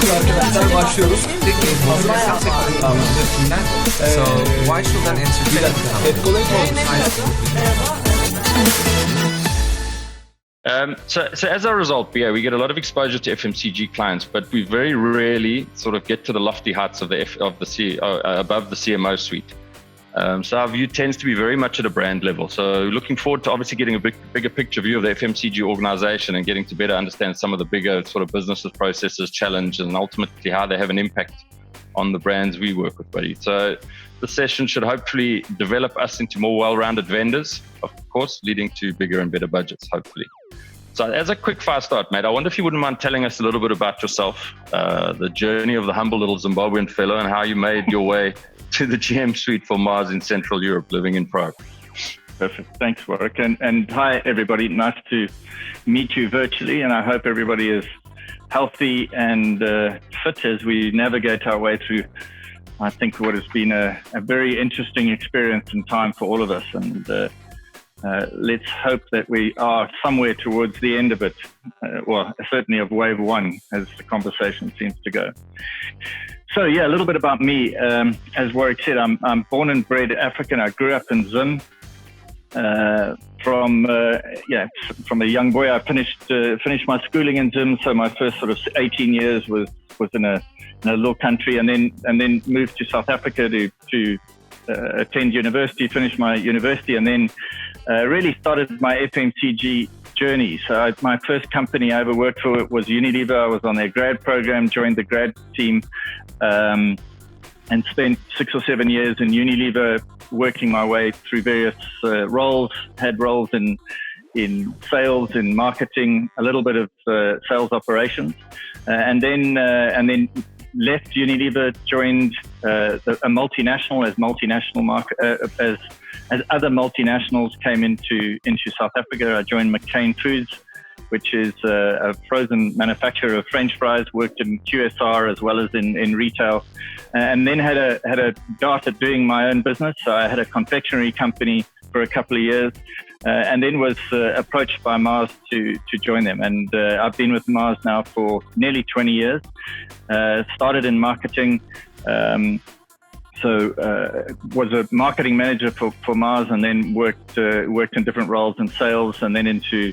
Evet arkadaşlar başlıyoruz. So why should an answer AdColony So as a result, we get a lot of exposure to FMCG clients, but we very rarely sort of get to the lofty heights of the above the CMO suite. So our view tends to be very much at a brand level. So looking forward to obviously getting a bigger picture view of the FMCG organization and getting to better understand some of the bigger sort of businesses, processes, challenges, and ultimately how they have an impact on the brands we work with, buddy. So the session should hopefully develop us into more well-rounded vendors, of course, leading to bigger and better budgets, hopefully. So as a quick fire start, mate, I wonder if you wouldn't mind telling us a little bit about yourself, the journey of the humble little Zimbabwean fellow and how you made your way to the GM suite for Mars in Central Europe, living in Prague. Perfect. Thanks, Warrick. And hi, everybody. Nice to meet you virtually. And I hope everybody is healthy and fit as we navigate our way through, I think, what has been a very interesting experience and time for all of us. And let's hope that we are somewhere towards the end of it. Well, certainly of wave one, as the conversation seems to go. So yeah, a little bit about me. As Warrick said, I'm born and bred African. I grew up in Zim. From a young boy, I finished my schooling in Zim. So my first sort of 18 years was in a little country, and then moved to South Africa to attend university, finish my university, and then really started my FMCG journey. So my first company I ever worked for was Unilever. I was on their grad program, joined the grad team, and spent 6 or 7 years in Unilever, working my way through various roles. Had roles in sales, in marketing, a little bit of sales operations, and then left Unilever, joined a multinational as other multinationals came into South Africa. I joined McCain Foods, which is a frozen manufacturer of French fries, worked in QSR as well as in retail, and then had a dart at doing my own business. So I had a confectionery company for a couple of years, and then was approached by Mars to join them. And I've been with Mars now for nearly 20 years. Started in marketing, was a marketing manager for Mars, and then worked in different roles in sales, and then into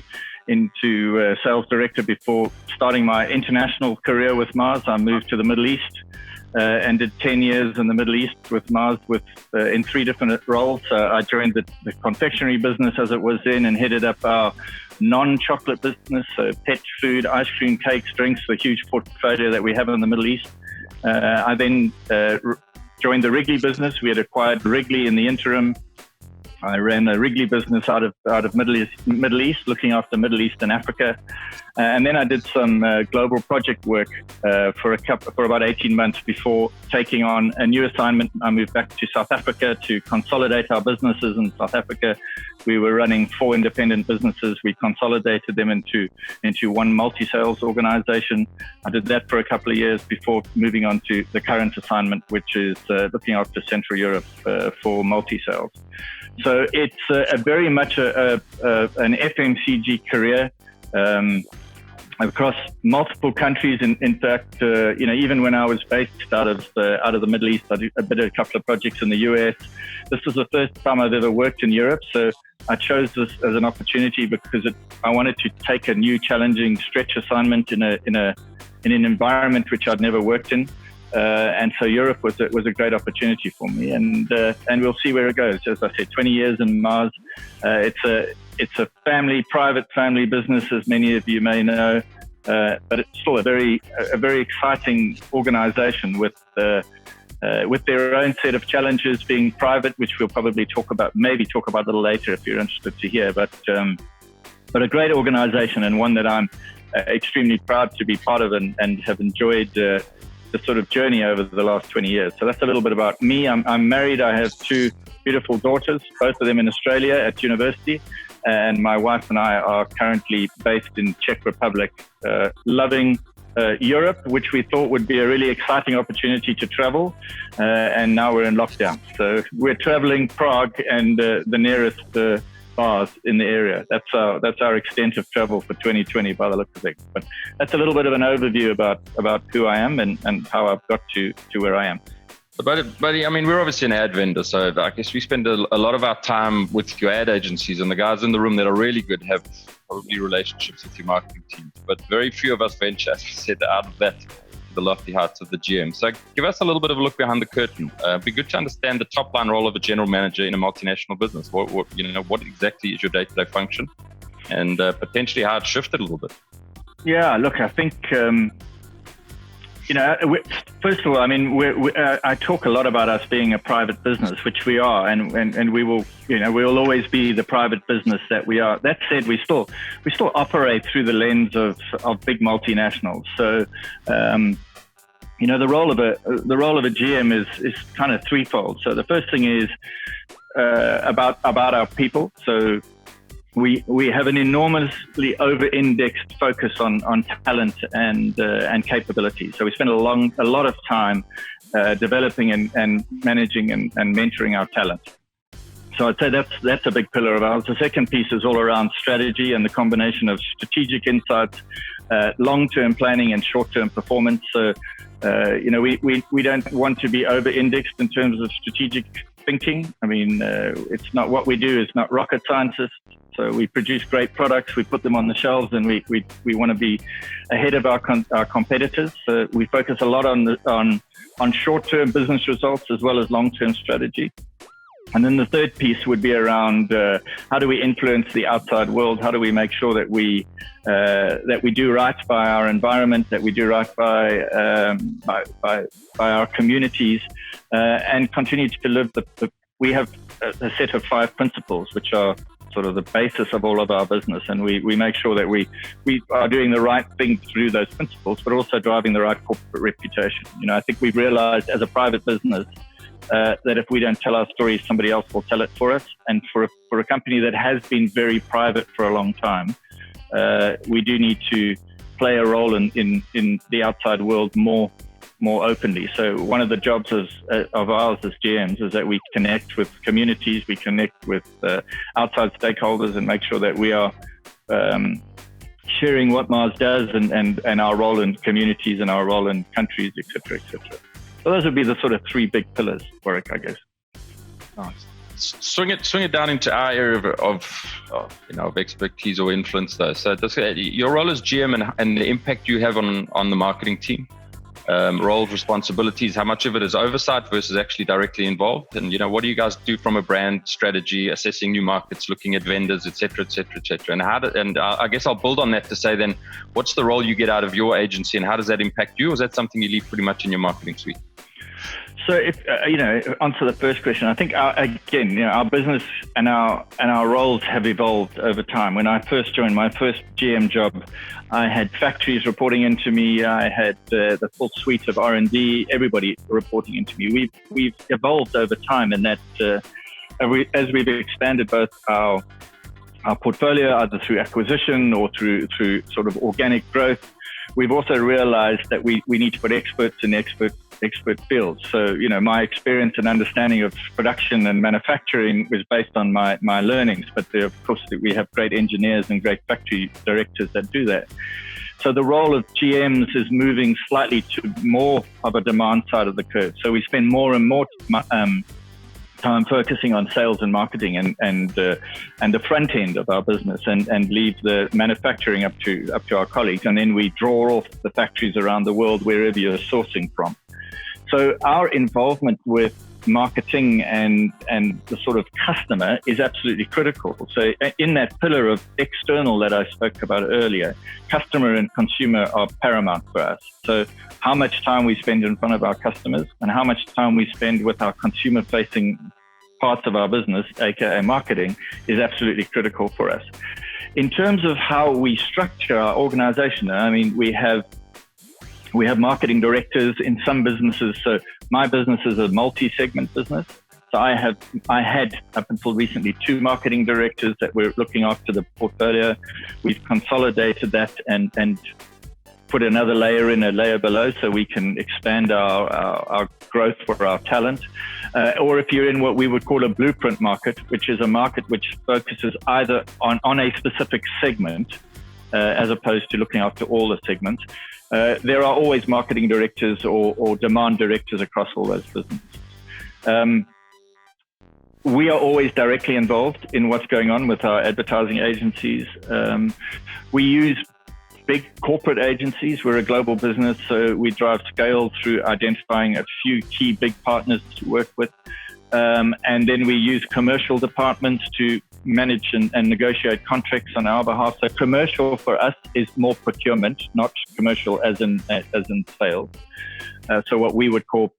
sales director before starting my international career with Mars. I moved to the Middle East and did 10 years in the Middle East with Mars in 3 different roles. I joined the confectionery business as it was then, and headed up our non-chocolate business, so pet food, ice cream, cakes, drinks, the huge portfolio that we have in the Middle East. I then joined the Wrigley business. We had acquired Wrigley in the interim. I ran a Wrigley business out of Middle East, looking after Middle East and Africa, and then I did some global project work for about 18 months before taking on a new assignment. I moved back to South Africa to consolidate our businesses in South Africa. We were running 4 independent businesses. We consolidated them into one multi-sales organization. I did that for a couple of years before moving on to the current assignment, which is looking after Central Europe for multi-sales. So it's very much an FMCG career across multiple countries. In fact, even when I was based out of the Middle East, I did a couple of projects in the US. This was the first time I've ever worked in Europe, so I chose this as an opportunity because I wanted to take a new, challenging stretch assignment in an environment which I'd never worked in. And so Europe was a great opportunity for me, and we'll see where it goes. As I said, 20 years in Mars. It's a private family business, as many of you may know, but it's still a very exciting organization with their own set of challenges, being private, which we'll probably talk about a little later if you're interested to hear. But a great organization, and one that I'm extremely proud to be part of, and have enjoyed the sort of journey over the last 20 years. So that's a little bit about me. I'm married. I have 2 beautiful daughters, both of them in Australia at university. And my wife and I are currently based in Czech Republic, loving Europe, which we thought would be a really exciting opportunity to travel. And now we're in lockdown. So we're traveling Prague and the nearest bars in the area. That's our extent of travel for 2020 by the look of things. But that's a little bit of an overview about who I am and how I've got to where I am. But I mean, we're obviously an ad vendor, so I guess we spend a lot of our time with your ad agencies, and the guys in the room that are really good have probably relationships with your marketing teams. But very few of us venture, as we said, out of that, the lofty heights of the GM. So give us a little bit of a look behind the curtain. It'd be good to understand the top line role of a general manager in a multinational business. What exactly is your day-to-day function, and potentially how it shifted a little bit. Yeah, look, I think. First of all, I mean, I talk a lot about us being a private business, which we are, and we will, we will always be the private business that we are. That said, we still operate through the lens of big multinationals. So, the role of a GM is kind of threefold. So the first thing is about our people. So we have an enormously over-indexed focus on talent and capability. So we spend a lot of time developing and managing and mentoring our talent. So I'd say that's a big pillar of ours. The second piece is all around strategy and the combination of strategic insights, long-term planning and short-term performance. So we don't want to be over-indexed in terms of strategic thinking. I mean, it's not what we do is not rocket scientists. So we produce great products, we put them on the shelves, and we want to be ahead of our competitors. So we focus a lot on short-term business results as well as long-term strategy. And then the third piece would be around how do we influence the outside world? How do we make sure that we do right by our environment, that we do right by our communities, and continue to live we have a set of 5 principles which are sort of the basis of all of our business, and we make sure that we are doing the right thing through those principles, but also driving the right corporate reputation. I think we've realized as a private business that if we don't tell our story, somebody else will tell it for us. And for a company that has been very private for a long time, we do need to play a role in the outside world more openly. So one of the jobs of ours as GMs is that we connect with communities, we connect with outside stakeholders, and make sure that we are sharing what Mars does and our role in communities and our role in countries, etc., etc. So those would be the sort of 3 big pillars, Warrick, I guess. Nice. Swing it down into our area of expertise or influence, though. So your role as GM and the impact you have on the marketing team. Roles, responsibilities, how much of it is oversight versus actually directly involved? And, what do you guys do from a brand strategy, assessing new markets, looking at vendors, et cetera, et cetera, et cetera? And I guess I'll build on that to say then, what's the role you get out of your agency and how does that impact you? Or is that something you leave pretty much in your marketing suite? So if, answer the first question, I think our business and our roles have evolved over time. When I first joined my first GM job, I had factories reporting into me. I had the full suite of R&D, everybody reporting into me. We've evolved over time, and that as we've expanded both our portfolio, either through acquisition or through sort of organic growth, we've also realized that we need to put experts in expert fields. So, my experience and understanding of production and manufacturing was based on my learnings, but of course we have great engineers and great factory directors that do that. So the role of GMs is moving slightly to more of a demand side of the curve. So we spend more and more time focusing on sales and marketing and the front end of our business, and leave the manufacturing up to our colleagues, and then we draw off the factories around the world wherever you're sourcing from. So our involvement with marketing and the sort of customer is absolutely critical. So in that pillar of external that I spoke about earlier, customer and consumer are paramount for us. So how much time we spend in front of our customers and how much time we spend with our consumer-facing parts of our business, aka marketing, is absolutely critical for us. In terms of how we structure our organization, I mean, we have marketing directors in some businesses. So my business is a multi-segment business. So I had up until recently 2 marketing directors that were looking after the portfolio. We've consolidated that and put another layer in, a layer below, so we can expand our growth for our talent, or if you're in what we would call a blueprint market, which is a market which focuses either on a specific segment, as opposed to looking after all the segments. There are always marketing directors or demand directors across all those businesses. We are always directly involved in what's going on with our advertising agencies. We use big corporate agencies. We're a global business, so we drive scale through identifying a few key big partners to work with. And then we use commercial departments to manage and negotiate contracts on our behalf. So commercial for us is more procurement, not commercial as in sales. So what we would call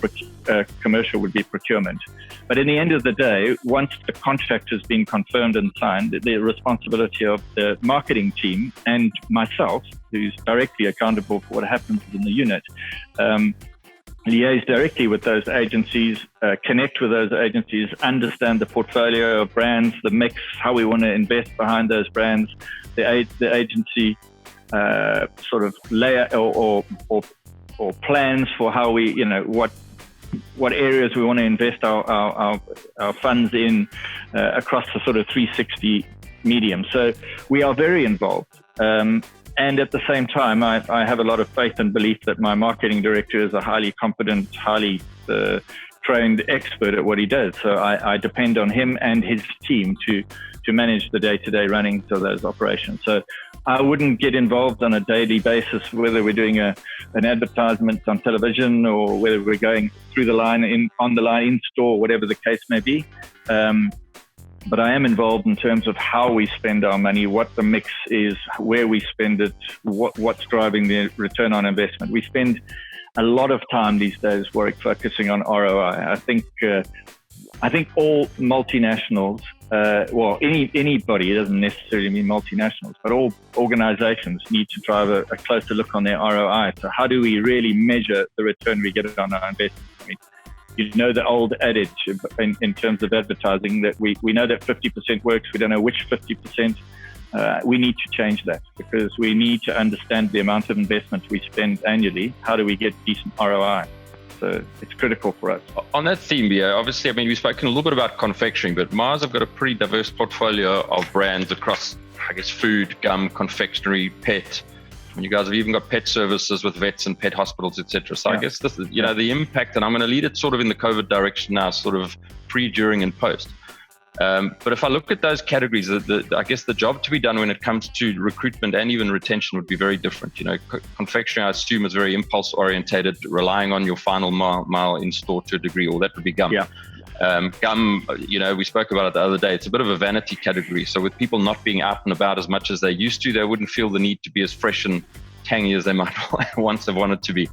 commercial would be procurement. But in the end of the day, once the contract has been confirmed and signed, the responsibility of the marketing team and myself, who's directly accountable for what happens in the unit, liaise directly with those agencies, connect with those agencies, understand the portfolio of brands, the mix, how we want to invest behind those brands, the agency sort of layer or plans for how we, what areas we want to invest our funds in across the sort of 360 medium. So we are very involved. And at the same time, I have a lot of faith and belief that my marketing director is a highly competent, highly trained expert at what he does. So I depend on him and his team to manage the day-to-day running of those operations. So I wouldn't get involved on a daily basis, whether we're doing an advertisement on television or whether we're going through the line, on the line, in store, whatever the case may be. But I am involved in terms of how we spend our money, what the mix is, where we spend it, what's driving the return on investment. We spend a lot of time these days, Warrick, focusing on ROI. I think all multinationals, anybody, it doesn't necessarily mean multinationals, but all organizations need to drive a closer look on their ROI. So how do we really measure the return we get on our investment? I mean, you know the old adage in terms of advertising that we know that 50% works, we don't know which 50%. We need to change that because we need to understand the amount of investment we spend annually. How do we get decent ROI? So it's critical for us. On that theme, obviously, we've spoken a little bit about confectionery, but Mars have got a pretty diverse portfolio of brands across, I guess, food, gum, confectionery, pet. And you guys have even got pet services with vets and pet hospitals, etc. So I guess this is, the impact, and I'm going to lead it sort of in the COVID direction now, sort of pre, during, and post. But if I look at those categories, I guess the job to be done when it comes to recruitment and even retention would be very different. Confectionery, I assume, is very impulse orientated, relying on your final mile in store to a degree, or that would be gum. Yeah. Gum, we spoke about it the other day. It's a bit of a vanity category. So with people not being out and about as much as they used to, they wouldn't feel the need to be as fresh and tangy as they might once have wanted to be.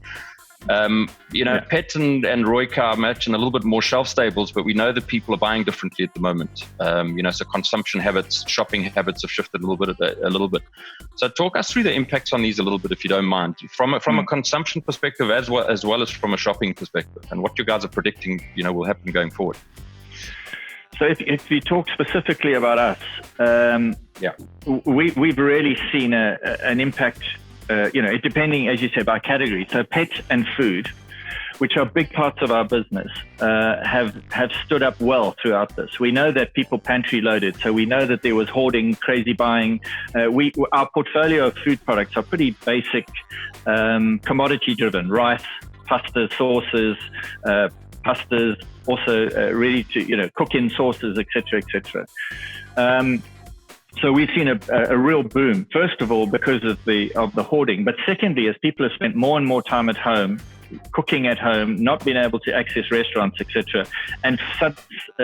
Pet and Royka match and a little bit more shelf stables, but we know that people are buying differently at the moment. So consumption habits, shopping habits have shifted a little bit. So talk us through the impacts on these a little bit, if you don't mind, from a consumption perspective as well as from a shopping perspective, and what you guys are predicting, will happen going forward. So if you talk specifically about us, we've really seen an impact. It depending, as you say, by category. So pet and food, which are big parts of our business, have stood up well throughout this. We know that people pantry loaded, so we know that there was hoarding, crazy buying. Our portfolio of food products are pretty basic, commodity driven: rice, pasta, sauces, pastas, also ready to cook in sauces, etc., etc. So we've seen a real boom, first of all, because of the hoarding. But secondly, as people have spent more and more time at home, cooking at home, not being able to access restaurants, etc., and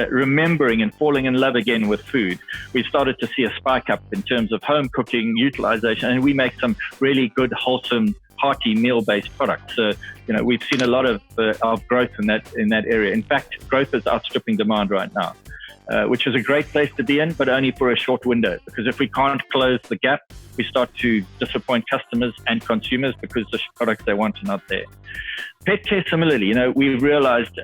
remembering and falling in love again with food, we've started to see a spike up in terms of home cooking utilization. And we make some really good, wholesome, hearty meal-based products. So, we've seen a lot of growth in that area. In fact, growth is outstripping demand right now. Which is a great place to be in, but only for a short window. Because if we can't close the gap, we start to disappoint customers and consumers because the products they want are not there. Pet care, similarly, we realized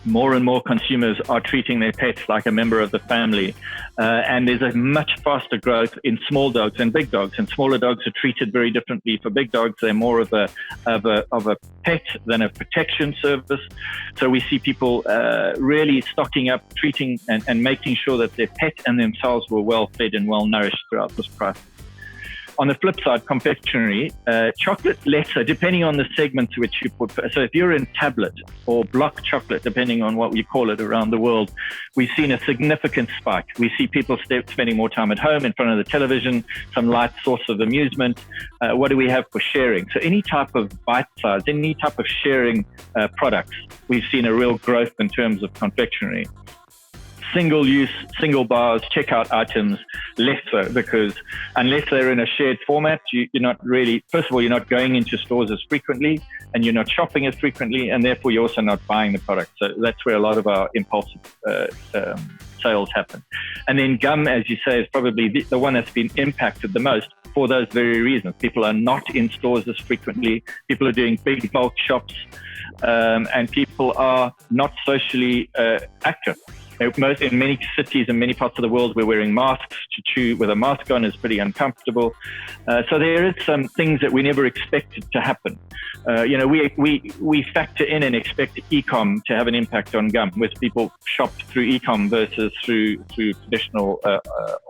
more and more consumers are treating their pets like a member of the family. And there's a much faster growth in small dogs and big dogs. And smaller dogs are treated very differently. For big dogs, they're more of a pet than a protection service. So we see people really stocking up, treating and making sure that their pet and themselves were well fed and well nourished throughout this process. On the flip side, confectionery, chocolate less so, depending on the segments which you put. So if you're in tablet or block chocolate, depending on what we call it around the world, we've seen a significant spike. We see people spending more time at home in front of the television, some light source of amusement. What do we have for sharing? So any type of bite size, any type of sharing products, we've seen a real growth in terms of confectionery. Single use, single bars, checkout items, less so, because unless they're in a shared format, you're not really, first of all, you're not going into stores as frequently and you're not shopping as frequently, and therefore you're also not buying the product. So that's where a lot of our impulsive sales happen. And then gum, as you say, is probably the one that's been impacted the most for those very reasons. People are not in stores as frequently. People are doing big bulk shops, and people are not socially active. In many cities and many parts of the world, we're wearing masks. To chew with a mask on is pretty uncomfortable. So there is some things that we never expected to happen. We factor in and expect e-com to have an impact on gum, with people shop through e-com versus through traditional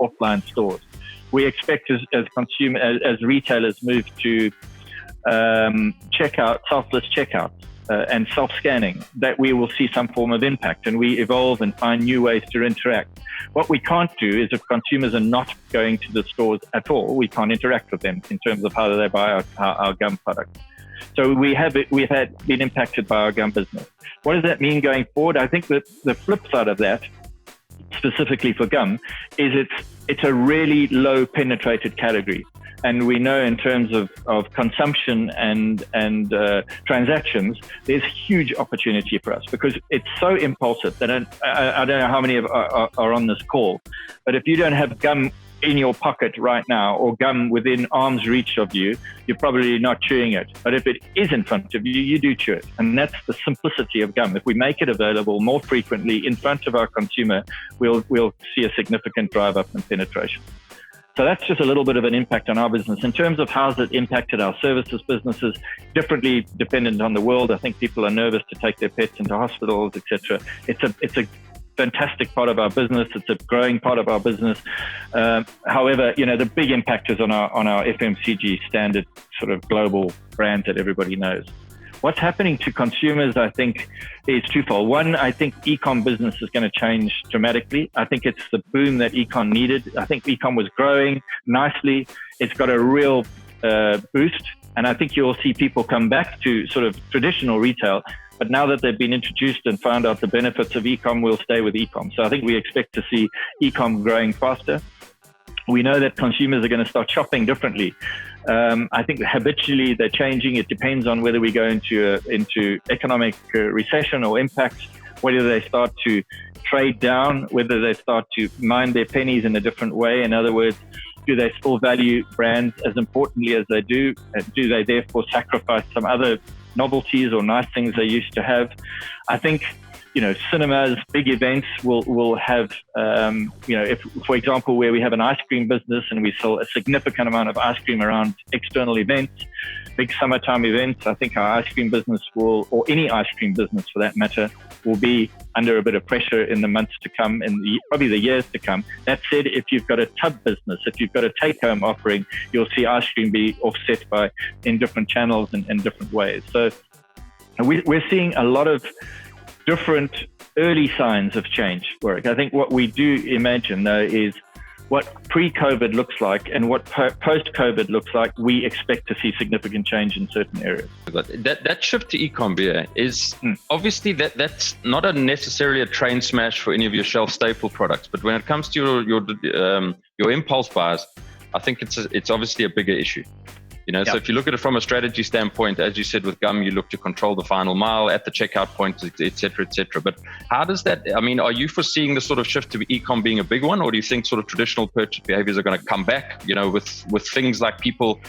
offline stores. We expect as retailers move to selfless checkouts. And self-scanning, that we will see some form of impact, and we evolve and find new ways to interact. What we can't do is, if consumers are not going to the stores at all, we can't interact with them in terms of how they buy our gum product. So we've been impacted by our gum business. What does that mean going forward? I think that the flip side of that, specifically for gum, is it's a really low penetrated category. And we know in terms of consumption and transactions, there's huge opportunity for us, because it's so impulsive that I don't know how many are on this call, but if you don't have gum in your pocket right now, or gum within arm's reach of you, you're probably not chewing it. But if it is in front of you, you do chew it. And that's the simplicity of gum. If we make it available more frequently in front of our consumer, we'll see a significant drive up in penetration. So that's just a little bit of an impact on our business. In terms of how's it impacted our services businesses, differently dependent on the world. I think people are nervous to take their pets into hospitals, etc. It's a fantastic part of our business. It's a growing part of our business. However, the big impact is on our FMCG standard sort of global brands that everybody knows. What's happening to consumers, I think, is twofold. One, I think e-com business is going to change dramatically. I think it's the boom that e-com needed. I think e-com was growing nicely. It's got a real boost. And I think you'll see people come back to sort of traditional retail. But now that they've been introduced and found out the benefits of e-com, we'll stay with e-com. So I think we expect to see e-com growing faster. We know that consumers are going to start shopping differently. I think habitually they're changing. It depends on whether we go into economic recession or impact, whether they start to trade down, whether they start to mind their pennies in a different way. In other words, do they still value brands as importantly as they do? Do they therefore sacrifice some other novelties or nice things they used to have? I think, cinemas, big events will have, if, for example, where we have an ice cream business and we sell a significant amount of ice cream around external events, big summertime events, I think our ice cream business will, or any ice cream business for that matter, will be under a bit of pressure in the months to come and probably the years to come. That said, if you've got a tub business, if you've got a take-home offering, you'll see ice cream be offset in different channels and in different ways. So we're seeing a lot of different early signs of change, Warrick. I think what we do imagine, though, is what pre-COVID looks like and what post-COVID looks like. We expect to see significant change in certain areas. That shift to e-com is obviously that's not necessarily a train smash for any of your shelf staple products, but when it comes to your impulse buys, I think it's obviously a bigger issue. So if you look at it from a strategy standpoint, as you said with gum, you look to control the final mile at the checkout point, et cetera, et cetera. But how does that, are you foreseeing the sort of shift to e-com being a big one, or do you think sort of traditional purchase behaviors are going to come back, with things like people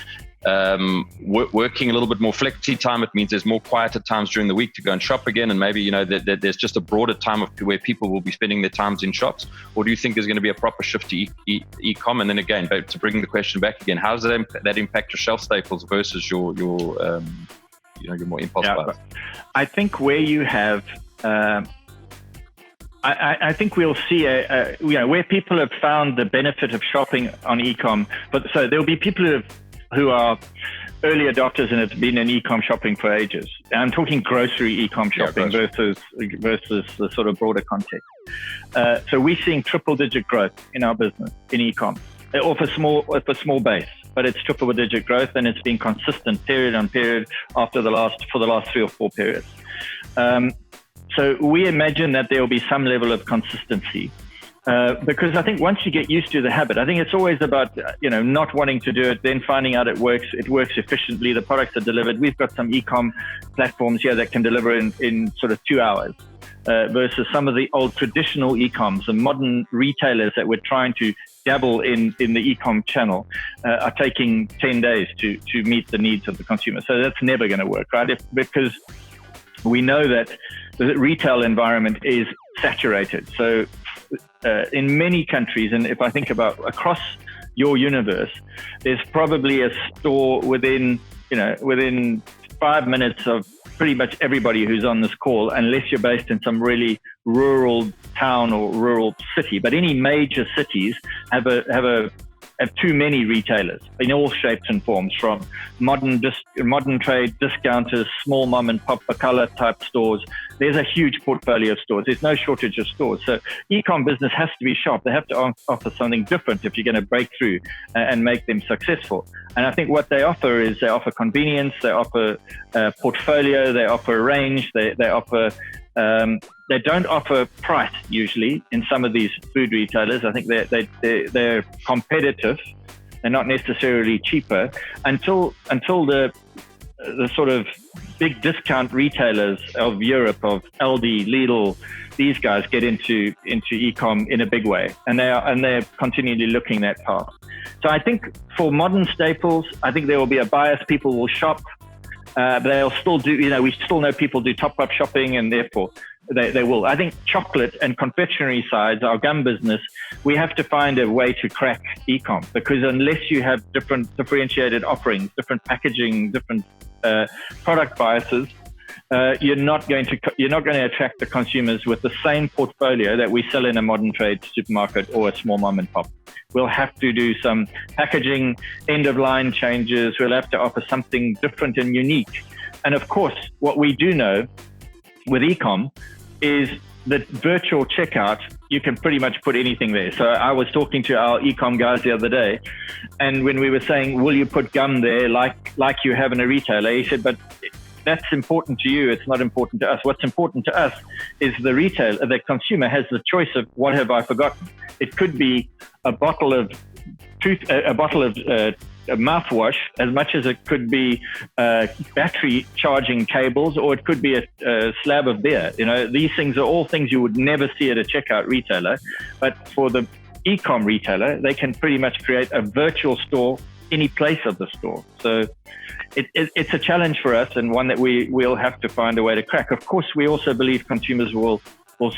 working a little bit more flexi time. It means there's more quieter times during the week to go and shop again, and maybe there's just a broader time of where people will be spending their times in shops? Or do you think there's going to be a proper shift to e-com? And then again, to bring the question back again, how does that impact your shelf staples versus your more impulse buys? I think where you have I think we'll see where people have found the benefit of shopping on e-com. But so there'll be people who are early adopters and have been in e-com shopping for ages. I'm talking grocery e-com shopping versus the sort of broader context. So we're seeing triple-digit growth in our business in e-com, off a small base, but it's triple-digit growth, and it's been consistent period on period for the last 3 or 4 periods. So we imagine that there will be some level of consistency. Because I think once you get used to the habit, I think it's always about, not wanting to do it, then finding out it works efficiently, the products are delivered. We've got some e-com platforms here that can deliver in sort of 2 hours, versus some of the old traditional e-coms and modern retailers that we're trying to dabble in the e-com channel are taking 10 days to meet the needs of the consumer. So that's never going to work, right? Because we know that the retail environment is saturated. So in many countries, and if I think about across your universe, there's probably a store within 5 minutes of pretty much everybody who's on this call, unless you're based in some really rural town or rural city. But any major cities have too many retailers in all shapes and forms, from modern trade discounters, small mom and pop color type stores. There's a huge portfolio of stores. There's no shortage of stores. So e-com business has to be sharp. They have to offer something different if you're going to break through and make them successful. And I think what they offer is they offer convenience, they offer portfolio, they offer range, they offer. They don't offer price usually in some of these food retailers. I think they're competitive. They're not necessarily cheaper until the sort of big discount retailers of Europe, of Aldi, Lidl, these guys get into e-com in a big way, and they're continually looking that path. So I think for modern staples, I think there will be a bias. People will shop. They'll still do, we still know people do top-up shopping, and therefore they will. I think chocolate and confectionery sides, our gum business, we have to find a way to crack e-com, because unless you have different differentiated offerings, different packaging, different product biases, you're not going to attract the consumers with the same portfolio that we sell in a modern trade supermarket or a small mom and pop. We'll have to do some packaging, end-of-line changes. We'll have to offer something different and unique. And of course, what we do know with e-com is that virtual checkout, you can pretty much put anything there. So I was talking to our e-com guys the other day, and when we were saying, will you put gum there like you have in a retailer? He said, but that's important to you. It's not important to us. What's important to us is the consumer has the choice of what have I forgotten. It could be a bottle of mouthwash, as much as it could be battery charging cables, or it could be a slab of beer. These things are all things you would never see at a checkout retailer. But for the e-com retailer, they can pretty much create a virtual store any place of the store. So it's a challenge for us, and one that we'll have to find a way to crack. Of course, we also believe consumers will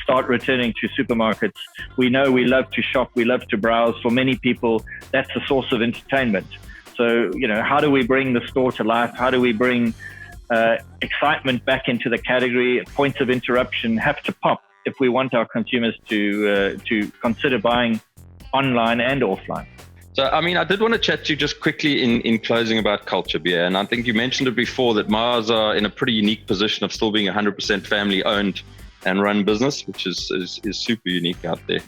start returning to supermarkets. We know we love to shop, we love to browse. For many people, that's a source of entertainment. So, how do we bring the store to life? How do we bring excitement back into the category? Points of interruption have to pop if we want our consumers to consider buying online and offline. So, I did want to chat to you just quickly in closing about culture, Beer. And I think you mentioned it before that Mars are in a pretty unique position of still being 100% family owned and run business, which is super unique out there.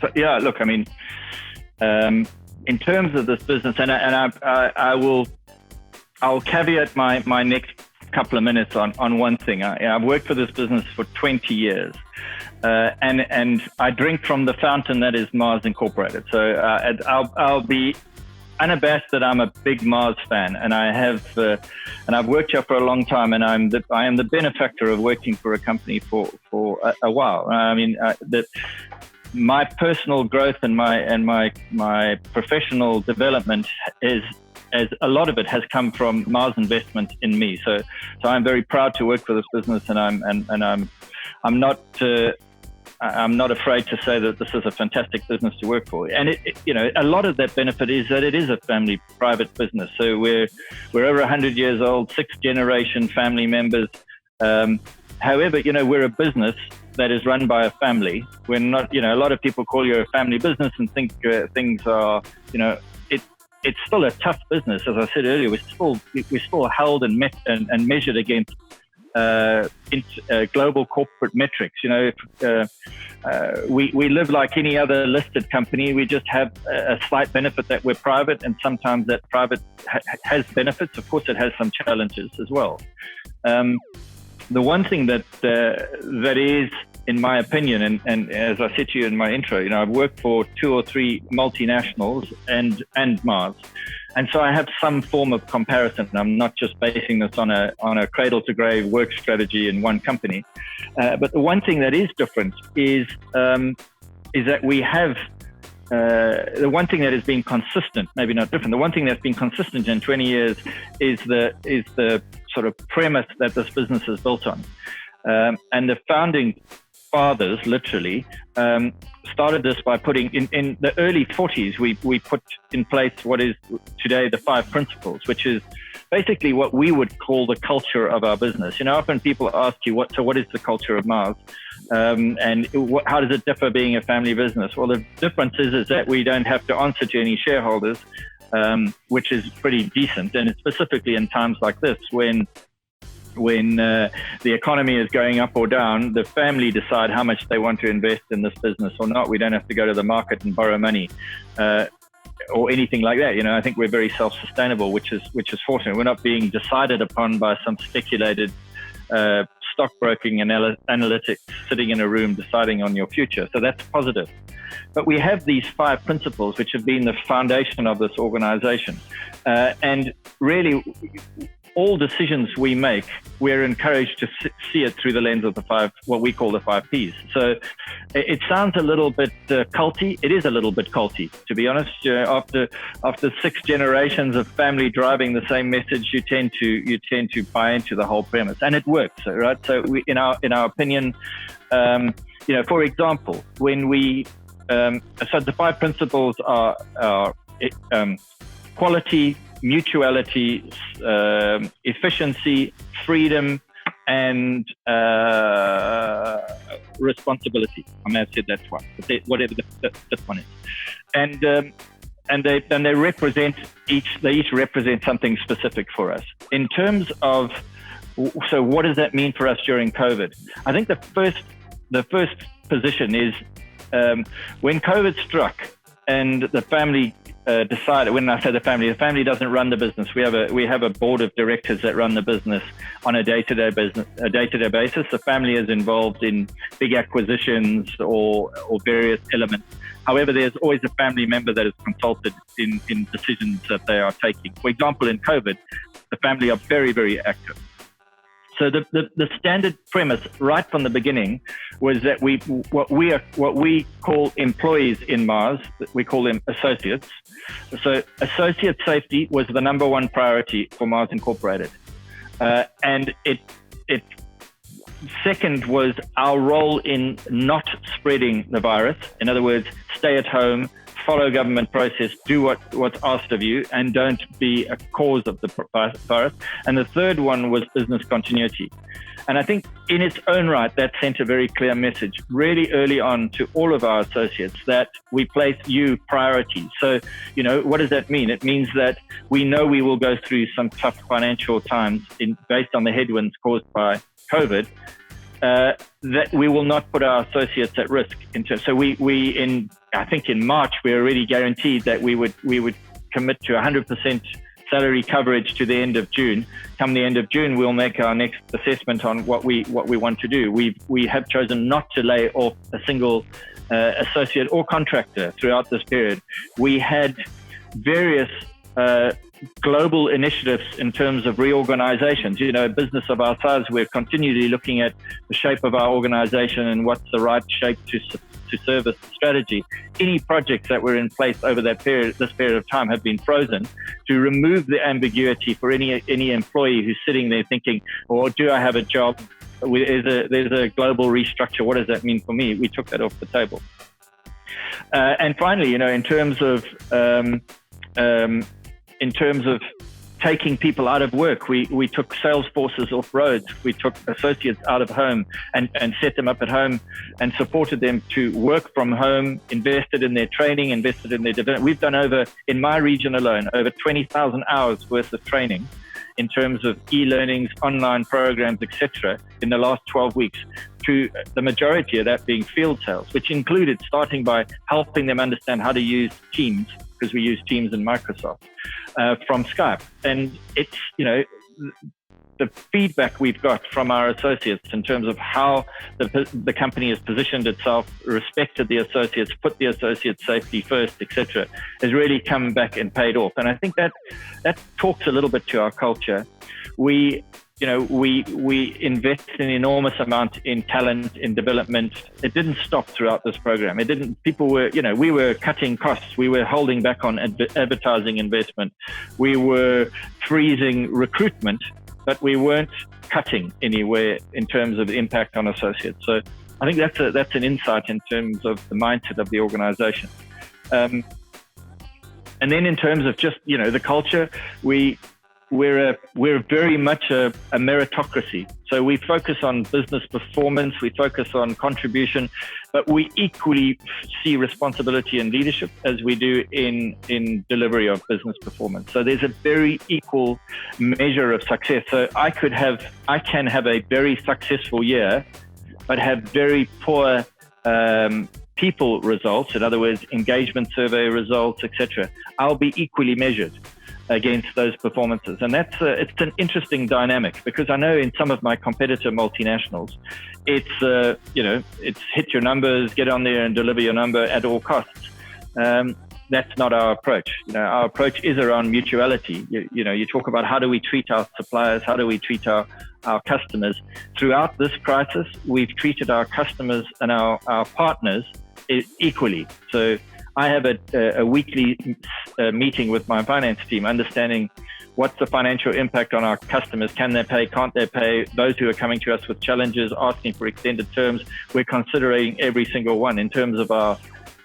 So, yeah, look, in terms of this business, and I'll caveat my next couple of minutes on one thing. I've worked for this business for 20 years. And I drink from the fountain that is Mars Incorporated. So I'll be unabashed that I'm a big Mars fan, and I've worked here for a long time, and I am the benefactor of working for a company for a while. My personal growth and my professional development as a lot of it has come from Mars' investment in me. So I'm very proud to work for this business, and I'm not afraid to say that this is a fantastic business to work for. And a lot of that benefit is that it is a family private business. So we're over 100 years old, 6th generation family members. However, we're a business that is run by a family. We're not, a lot of people call you a family business and think things are, it's still a tough business. As I said earlier, we're still held and measured against global corporate metrics. We live like any other listed company. We just have a slight benefit that we're private, and sometimes that private has benefits. Of course, it has some challenges as well. The one thing that is, in my opinion, and as I said to you in my intro, I've worked for 2 or 3 multinationals and Mars. And so I have some form of comparison. I'm not just basing this on a cradle to grave work strategy in one company. But the one thing that is different is that we have the one thing that has been consistent, maybe not different. The one thing that's been consistent in 20 years is the sort of premise that this business is built on. And the founding fathers, literally, started this by putting in the early 40s. We put in place what is today the 5 principles, which is basically what we would call the culture of our business. Often people ask you, what is the culture of Mars? And how does it differ being a family business? Well, the difference is that we don't have to answer to any shareholders, which is pretty decent. And it's specifically in times like this when the economy is going up or down, the family decide how much they want to invest in this business or not. We don't have to go to the market and borrow money or anything like that. I think we're very self-sustainable, which is fortunate. We're not being decided upon by some speculated stockbroking and analytics sitting in a room deciding on your future. So that's positive. But we have these 5 principles which have been the foundation of this organization. And really, all decisions we make, we're encouraged to see it through the lens of what we call the 5 Ps. So it sounds a little bit culty. It is a little bit culty, to be honest. After 6 generations of family driving the same message, you tend to buy into the whole premise, and it works, right? So in our opinion, for example, when we so the 5 principles are quality, mutuality, efficiency, freedom, and responsibility. I may have said that's one, but whatever this one is, and they represent they each represent something specific for us in terms of. So what does that mean for us during COVID? I think the first position is when COVID struck and the family decided. When I say the family doesn't run the business. We have a board of directors that run the business on a day-to-day basis. The family is involved in big acquisitions or various elements. However, there's always a family member that is consulted in decisions that they are taking. For example, in COVID, the family are very, very active. So the standard premise right from the beginning was that what we call employees in Mars, we call them associates. So associate safety was the number 1 priority for Mars Incorporated, and it second was our role in not spreading the virus. In other words, stay at home, follow government process, do what's asked of you, and don't be a cause of the virus. And the third one was business continuity. And I think in its own right, that sent a very clear message really early on to all of our associates that we place you priority. So, what does that mean? It means that we know we will go through some tough financial times based on the headwinds caused by COVID, that we will not put our associates at risk. So I think in March, we already guaranteed that we would commit to 100% salary coverage to the end of June. Come the end of June, we'll make our next assessment on what we want to do. We have chosen not to lay off a single associate or contractor throughout this period. We had various global initiatives in terms of reorganizations. You know, a business of our size, we're continually looking at the shape of our organization and what's the right shape to service the strategy. Any projects that were in place over this period of time have been frozen to remove the ambiguity for any employee who's sitting there thinking, well, do I have a job? There's a global restructure. What does that mean for me? We took that off the table. And finally, you know, in terms of taking people out of work, we took sales forces off roads. We took associates out of home and set them up at home and supported them to work from home, invested in their training, invested in their development. We've done in my region alone, over 20,000 hours worth of training in terms of e-learnings, online programs, etc., in the last 12 weeks, to the majority of that being field sales, which included starting by helping them understand how to use Teams, because we use Teams in Microsoft, from Skype. And it's, you know, the feedback we've got from our associates in terms of how the company has positioned itself, respected the associates, put the associates' safety first, etc., has really come back and paid off. And I think that talks a little bit to our culture. We invest an enormous amount in talent, in development. It didn't stop throughout this program. We were cutting costs. We were holding back on advertising investment. We were freezing recruitment, but we weren't cutting anywhere in terms of the impact on associates. So I think that's an insight in terms of the mindset of the organization. And then in terms of just, you know, the culture, we're very much a meritocracy. So we focus on business performance, we focus on contribution, but we equally see responsibility and leadership as we do in delivery of business performance. So there's a very equal measure of success. So I can have a very successful year, but have very poor people results, in other words, engagement survey results, etc. I'll be equally measured against those performances. And it's an interesting dynamic, because I know in some of my competitor multinationals, it's hit your numbers, get on there and deliver your number at all costs. That's not our approach. You know, our approach is around mutuality. You talk about how do we treat our suppliers, how do we treat our customers. Throughout this crisis, we've treated our customers and our partners equally. So I have a weekly meeting with my finance team, understanding what's the financial impact on our customers. Can they pay? Can't they pay? Those who are coming to us with challenges, asking for extended terms, we're considering every single one. In terms of our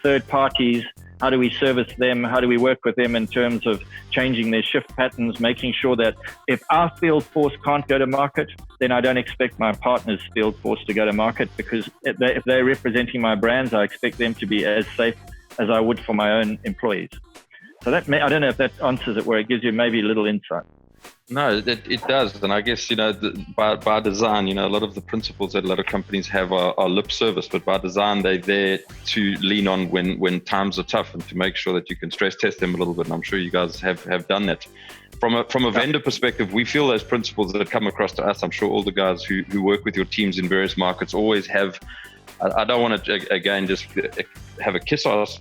third parties, how do we service them? How do we work with them in terms of changing their shift patterns, making sure that if our field force can't go to market, then I don't expect my partner's field force to go to market, because if they're representing my brands, I expect them to be as safe as I would for my own employees. So I don't know if that answers it, where it gives you maybe a little insight. No, it does. And I guess, you know, by design, you know, a lot of the principles that a lot of companies have are lip service, but by design, they're there to lean on when times are tough, and to make sure that you can stress test them a little bit. And I'm sure you guys have done that. From a vendor perspective, we feel those principles that come across to us. I'm sure all the guys who work with your teams in various markets always have. I don't want to, again, just have a kiss-ass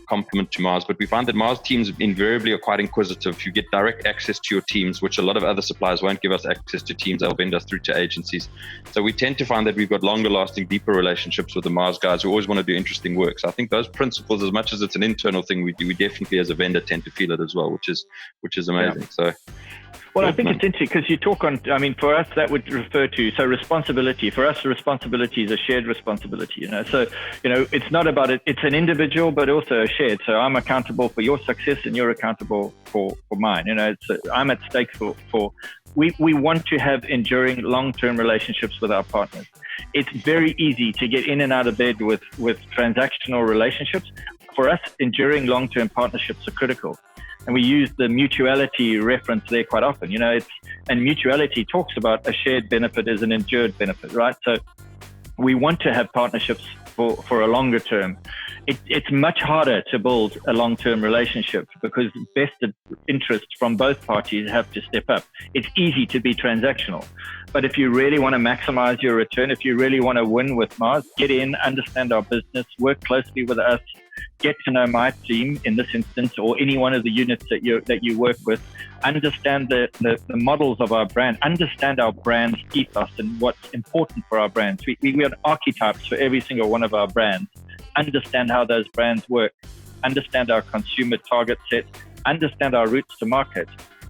compliment to Mars, but we find that Mars teams invariably are quite inquisitive. You get direct access to your teams, which a lot of other suppliers won't give us access to teams. They'll vendor us through to agencies. So we tend to find that we've got longer lasting, deeper relationships with the Mars guys who always want to do interesting work. So I think those principles, as much as it's an internal thing, we definitely as a vendor tend to feel it as well, which is amazing. Yeah. So. Well, I think it's interesting because you talk on, I mean, for us, that would refer to, so responsibility. For us, responsibility is a shared responsibility, you know. So, you know, it's not about it, it's an individual, but also a shared. So I'm accountable for your success and you're accountable for mine. You know, I'm at stake for we want to have enduring long-term relationships with our partners. It's very easy to get in and out of bed with transactional relationships. For us, enduring long-term partnerships are critical. And we use the mutuality reference there quite often, you know, and mutuality talks about a shared benefit as an endured benefit, right? So we want to have partnerships for a longer term. It's much harder to build a long-term relationship because vested interests from both parties have to step up. It's easy to be transactional. But if you really want to maximize your return, if you really want to win with Mars, get in, understand our business, work closely with us, get to know my team in this instance, or any one of the units that you work with. Understand the models of our brand. Understand our brand's ethos and what's important for our brands. We have archetypes for every single one of our brands. Understand how those brands work. Understand our consumer target set. Understand our routes to market.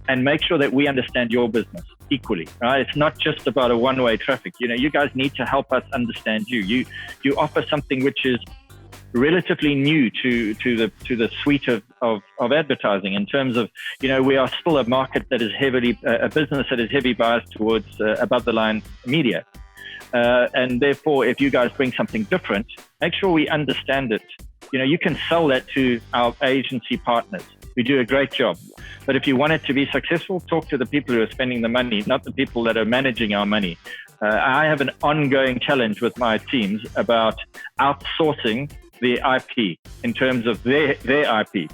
And make sure that we understand your business equally. Right? It's not just about a one-way traffic. You guys need to help us understand you. You offer something which is relatively new to the suite of advertising, in terms of, we are still a market that is a business that is heavy biased towards above the line media. And therefore, if you guys bring something different, make sure we understand it. You can sell that to our agency partners. We do a great job. But if you want it to be successful, talk to the people who are spending the money, not the people that are managing our money. I have an ongoing challenge with my teams about outsourcing the IP in terms of their IP.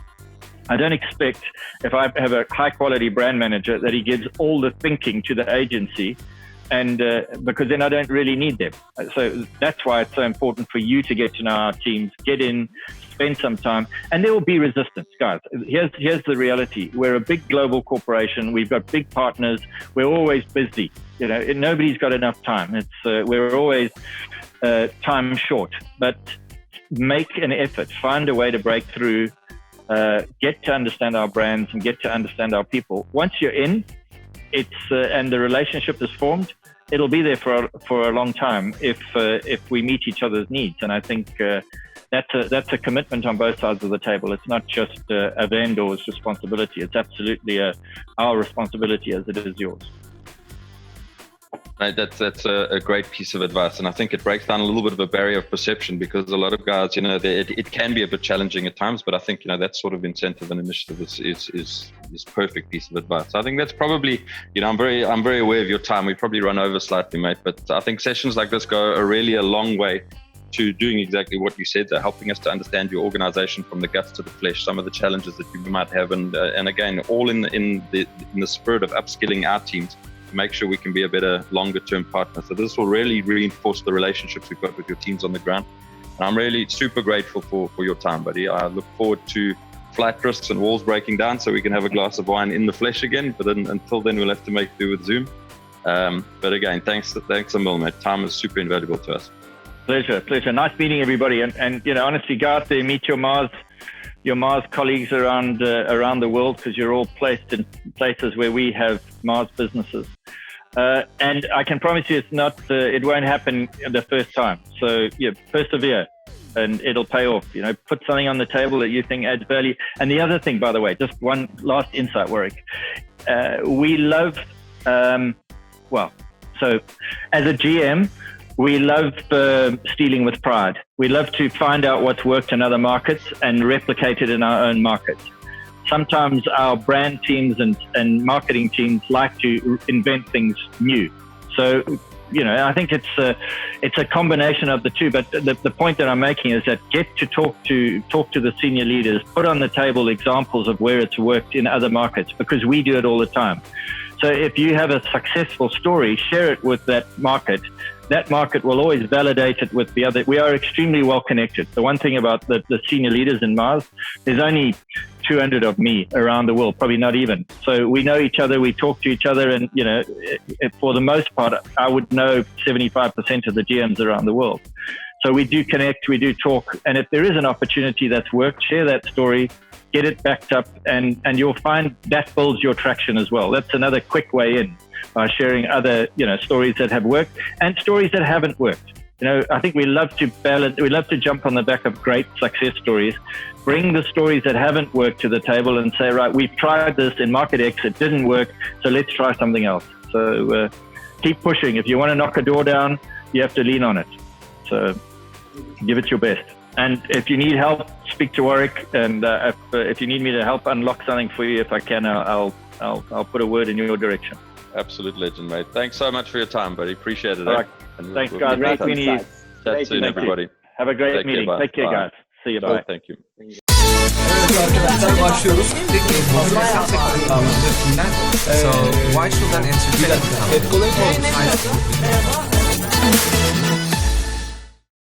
I don't expect, if I have a high quality brand manager, that he gives all the thinking to the agency, and because then I don't really need them. So that's why it's so important for you to get to know our teams, get in, spend some time, and there will be resistance, guys. Here's the reality. We're a big global corporation. We've got big partners. We're always busy. Nobody's got enough time. We're always time short, but make an effort, find a way to break through, get to understand our brands and get to understand our people. Once you're in, and the relationship is formed, it'll be there for a long time if we meet each other's needs. And I think that's a commitment on both sides of the table. It's not just a vendor's responsibility. It's absolutely our responsibility as it is yours. Right, that's a great piece of advice, and I think it breaks down a little bit of a barrier of perception, because a lot of guys, it can be a bit challenging at times, but I think that sort of incentive and initiative is perfect piece of advice. I think that's probably, I'm very aware of your time. We probably run over slightly, mate, but I think sessions like this go a long way to doing exactly what you said, helping us to understand your organization from the guts to the flesh, some of the challenges that you might have, and again, all in the spirit of upskilling our teams to make sure we can be a better longer term partner. So this will really reinforce the relationships we've got with your teams on the ground. And I'm really super grateful for your time, buddy. I look forward to flight risks and walls breaking down so we can have a glass of wine in the flesh again. But until then, we'll have to make do with Zoom. But again, thanks a mil, mate. Time is super invaluable to us. Pleasure. Nice meeting everybody. And honestly, go out there, meet your Mars colleagues around the world, because you're all placed in places where we have Mars businesses. And I can promise you, it won't happen the first time. So persevere, and it'll pay off. Put something on the table that you think adds value. And the other thing, by the way, just one last insight, Warrick. We love, so as a GM, we love stealing with pride. We love to find out what's worked in other markets and replicate it in our own markets. Sometimes our brand teams and marketing teams like to invent things new. So, I think it's a combination of the two. But the point that I'm making is that get to talk to the senior leaders, put on the table examples of where it's worked in other markets, because we do it all the time. So if you have a successful story, share it with that market. That market will always validate it with the other. We are extremely well connected. The one thing about the senior leaders in Mars, there's only 200 of me around the world, probably not even. So we know each other, we talk to each other, and for the most part, I would know 75% of the GMs around the world. So we do connect, we do talk, and if there is an opportunity that's worked, share that story, get it backed up, and you'll find that builds your traction as well. That's another quick way in, by sharing other stories that have worked and stories that haven't worked. I think we love to jump on the back of great success stories, bring the stories that haven't worked to the table and say, right, we've tried this in market X, it didn't work, so let's try something else. So keep pushing. If you want to knock a door down, you have to lean on it. So give it your best. And if you need help, speak to Warrick. And if you need me to help unlock something for you, if I can, I'll put a word in your direction. Absolute legend, mate. Thanks so much for your time, buddy. Appreciate it. All right. Thanks, guys. Great meeting. Chat soon, everybody. Have a great meeting. Take care, guys. See you. Bye. Thank you. Evet arkadaşlar, başlıyoruz. So why should that answer? AdColony